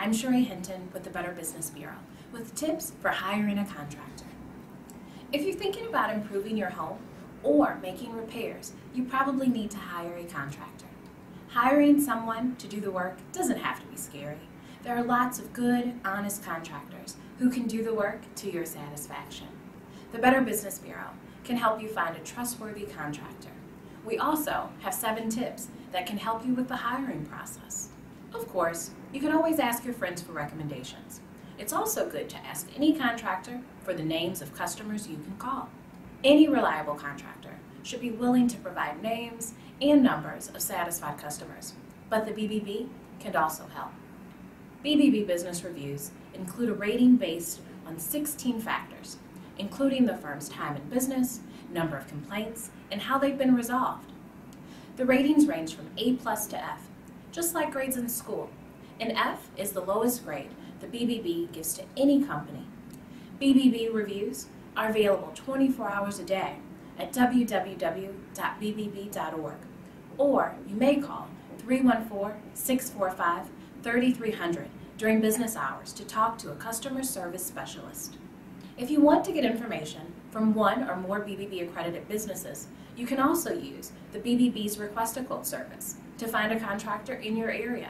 I'm Sheree Hinton with the Better Business Bureau with tips for hiring a contractor. If you're thinking about improving your home or making repairs, you probably need to hire a contractor. Hiring someone to do the work doesn't have to be scary. There are lots of good, honest contractors who can do the work to your satisfaction. The Better Business Bureau can help you find a trustworthy contractor. We also have 7 tips that can help you with the hiring process. Of course, you can always ask your friends for recommendations. It's also good to ask any contractor for the names of customers you can call. Any reliable contractor should be willing to provide names and numbers of satisfied customers, but the BBB can also help. BBB Business Reviews include a rating based on 16 factors, including the firm's time in business, number of complaints, and how they've been resolved. The ratings range from A+ to F, just like grades in school. An F is the lowest grade the BBB gives to any company. BBB Reviews are available 24 hours a day at www.bbb.org, or you may call 314-645-3300 during business hours to talk to a customer service specialist. If you want to get information from one or more BBB accredited businesses, you can also use the BBB's Request a Quote service to find a contractor in your area.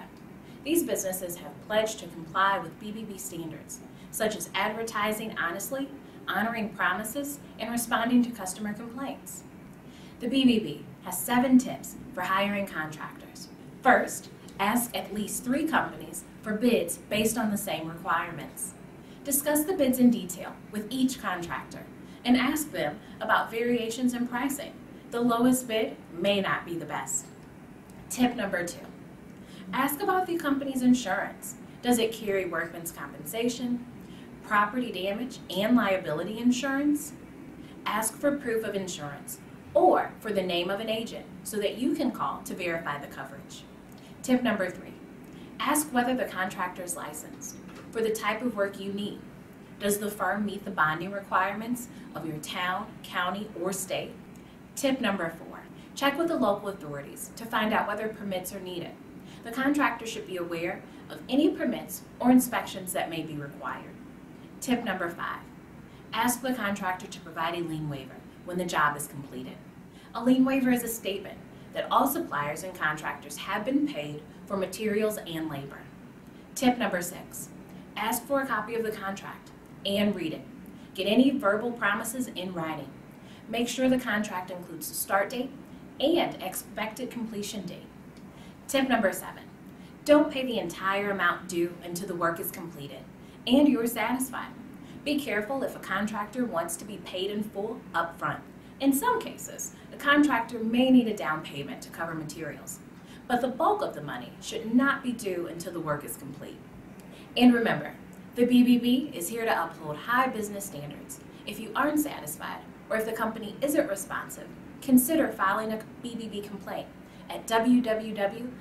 These businesses have pledged to comply with BBB standards, such as advertising honestly, honoring promises, and responding to customer complaints. The BBB has 7 tips for hiring contractors. First, ask at least 3 companies for bids based on the same requirements. Discuss the bids in detail with each contractor and ask them about variations in pricing. The lowest bid may not be the best. Tip number 2. Ask about the company's insurance. Does it carry workman's compensation, property damage, and liability insurance? Ask for proof of insurance or for the name of an agent so that you can call to verify the coverage. Tip number 3. Ask whether the contractor is licensed for the type of work you need. Does the firm meet the bonding requirements of your town, county, or state? Tip number 4. Check with the local authorities to find out whether permits are needed. The contractor should be aware of any permits or inspections that may be required. Tip number 5. Ask the contractor to provide a lien waiver when the job is completed. A lien waiver is a statement that all suppliers and contractors have been paid for materials and labor. Tip number 6. Ask for a copy of the contract and read it. Get any verbal promises in writing. Make sure the contract includes the start date and expected completion date. Tip number 7. Don't pay the entire amount due until the work is completed and you're satisfied. Be careful if a contractor wants to be paid in full up front. In some cases, the contractor may need a down payment to cover materials, but the bulk of the money should not be due until the work is complete. And remember, the BBB is here to uphold high business standards. If you aren't satisfied or if the company isn't responsive, consider filing a BBB complaint at www.bbb.org.